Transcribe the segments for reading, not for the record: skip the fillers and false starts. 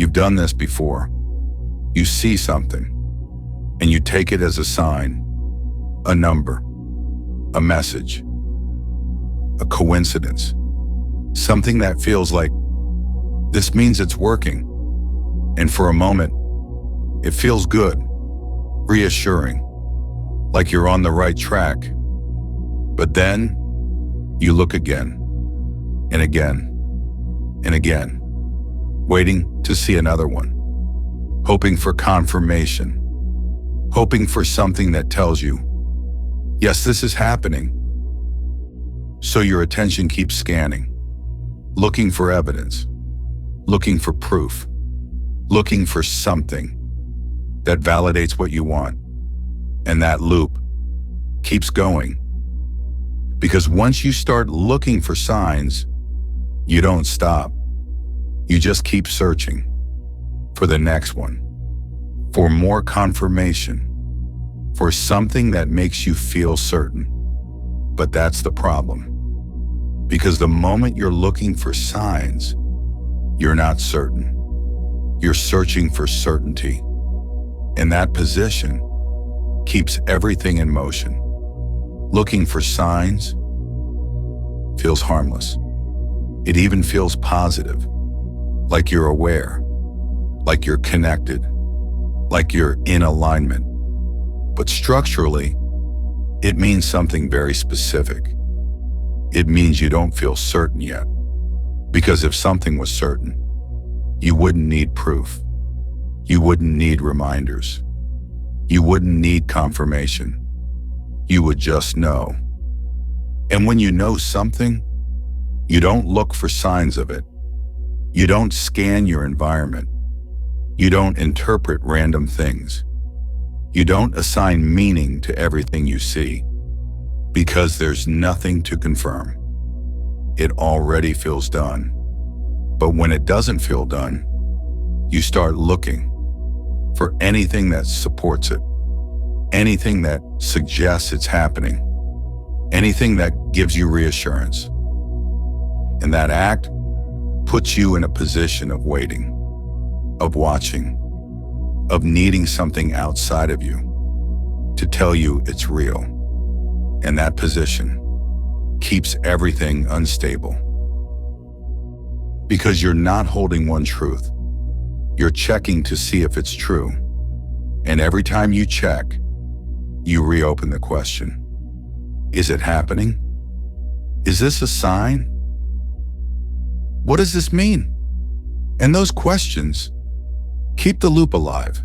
You've done this before. You see something, and you take it as a sign, a number, a message, a coincidence, something that feels like, this means it's working. And for a moment, it feels good, reassuring, like you're on the right track. But then, you look again, and again, and again, waiting to see another one, hoping for confirmation, hoping for something that tells you, yes, this is happening. So your attention keeps scanning, looking for evidence, looking for proof, looking for something that validates what you want. And that loop keeps going. Because once you start looking for signs, you don't stop. You just keep searching for the next one, for more confirmation, for something that makes you feel certain. But that's the problem. Because the moment you're looking for signs, you're not certain. You're searching for certainty. And that position keeps everything in motion. Looking for signs feels harmless. It even feels positive, like you're aware, like you're connected, like you're in alignment. But structurally, it means something very specific. It means you don't feel certain yet. Because if something was certain, you wouldn't need proof. You wouldn't need reminders. You wouldn't need confirmation. You would just know. And when you know something, you don't look for signs of it. You don't scan your environment. You don't interpret random things. You don't assign meaning to everything you see, because there's nothing to confirm. It already feels done. But when it doesn't feel done, you start looking for anything that supports it, anything that suggests it's happening, anything that gives you reassurance. And that act puts you in a position of waiting, of watching, of needing something outside of you to tell you it's real. And that position keeps everything unstable. Because you're not holding one truth. You're checking to see if it's true. And every time you check, you reopen the question. Is it happening? Is this a sign? What does this mean? And those questions keep the loop alive.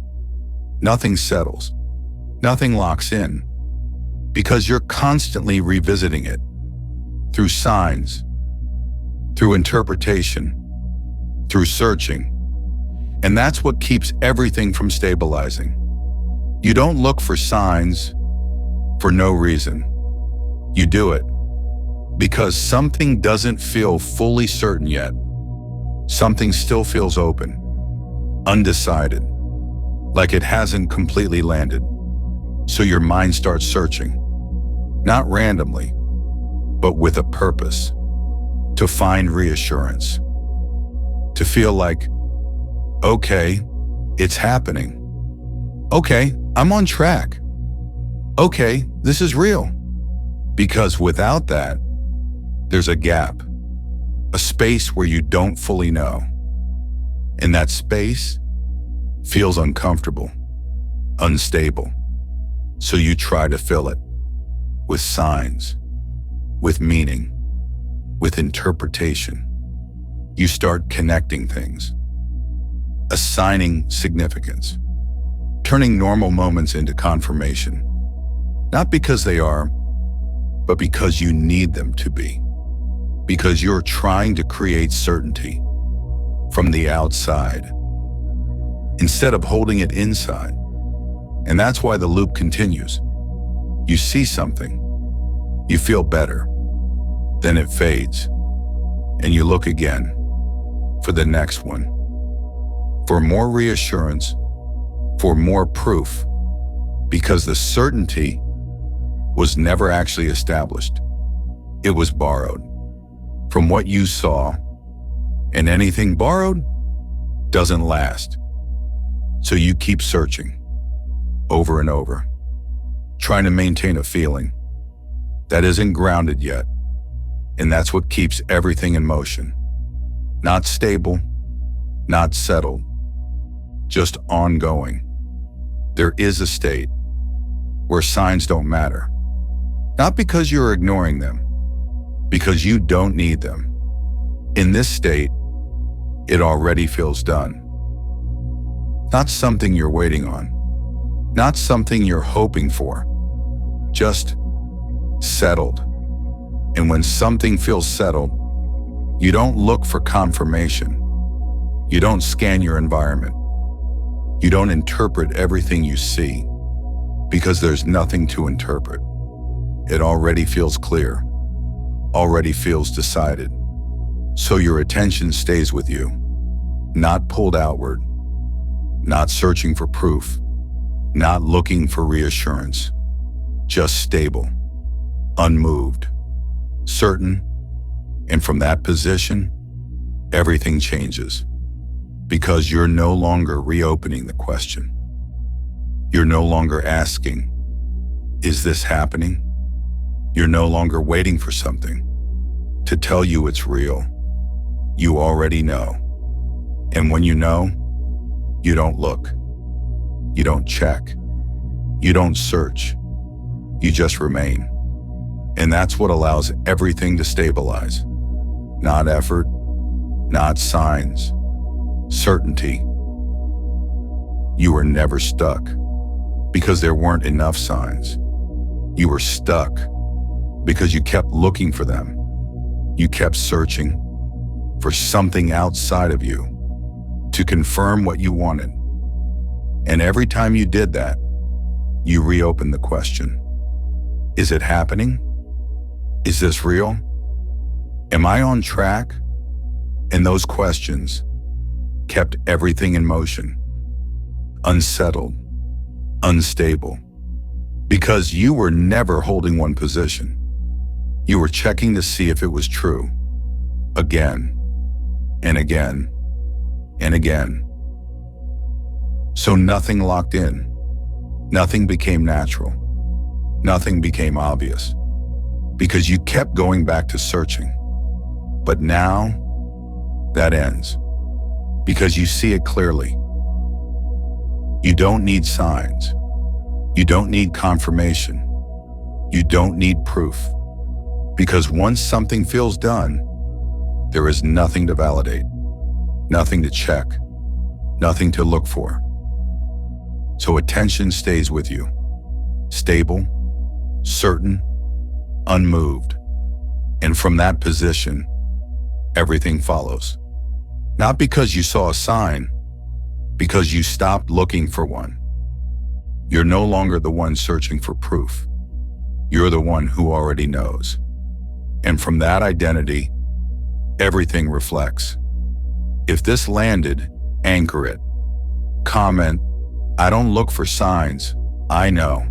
Nothing settles. Nothing locks in. Because you're constantly revisiting it through signs, through interpretation, through searching. And that's what keeps everything from stabilizing. You don't look for signs for no reason. You do it because something doesn't feel fully certain yet. Something still feels open, undecided, like it hasn't completely landed. So your mind starts searching, not randomly, but with a purpose, to find reassurance, to feel like, okay, it's happening. Okay, I'm on track. Okay, this is real. Because without that, there's a gap, a space where you don't fully know. And that space feels uncomfortable, unstable. So you try to fill it with signs, with meaning, with interpretation. You start connecting things, assigning significance, turning normal moments into confirmation, not because they are, but because you need them to be, because you're trying to create certainty from the outside instead of holding it inside. And that's why the loop continues. You see something, you feel better, then it fades, and you look again for the next one, for more reassurance, for more proof, because the certainty was never actually established. It was borrowed from what you saw, and anything borrowed doesn't last. So you keep searching over and over, trying to maintain a feeling that isn't grounded yet. And that's what keeps everything in motion. Not stable, not settled, just ongoing. There is a state where signs don't matter. Not because you're ignoring them, because you don't need them. In this state, it already feels done. Not something you're waiting on, not something you're hoping for, just settled. And when something feels settled, you don't look for confirmation. You don't scan your environment. You don't interpret everything you see, because there's nothing to interpret. It already feels clear, already feels decided. So your attention stays with you, not pulled outward, not searching for proof, not looking for reassurance, just stable, unmoved, certain. And from that position, everything changes, because you're no longer reopening the question. You're no longer asking, is this happening? You're no longer waiting for something to tell you it's real. You already know. And when you know, you don't look. You don't check. You don't search. You just remain. And that's what allows everything to stabilize. Not effort, not signs, certainty. You were never stuck because there weren't enough signs. You were stuck because you kept looking for them. You kept searching for something outside of you to confirm what you wanted. And every time you did that, you reopened the question. Is it happening? Is this real? Am I on track? And those questions kept everything in motion, unsettled, unstable, because you were never holding one position. You were checking to see if it was true, again and again and again. So nothing locked in, nothing became natural, nothing became obvious, because you kept going back to searching. But now, that ends, because you see it clearly. You don't need signs. You don't need confirmation. You don't need proof. Because once something feels done, there is nothing to validate, nothing to check, nothing to look for. So attention stays with you, stable, certain, unmoved. And from that position, everything follows. Not because you saw a sign, because you stopped looking for one. You're no longer the one searching for proof. You're the one who already knows. And from that identity, everything reflects. If this landed, anchor it. Comment, I don't look for signs, I know.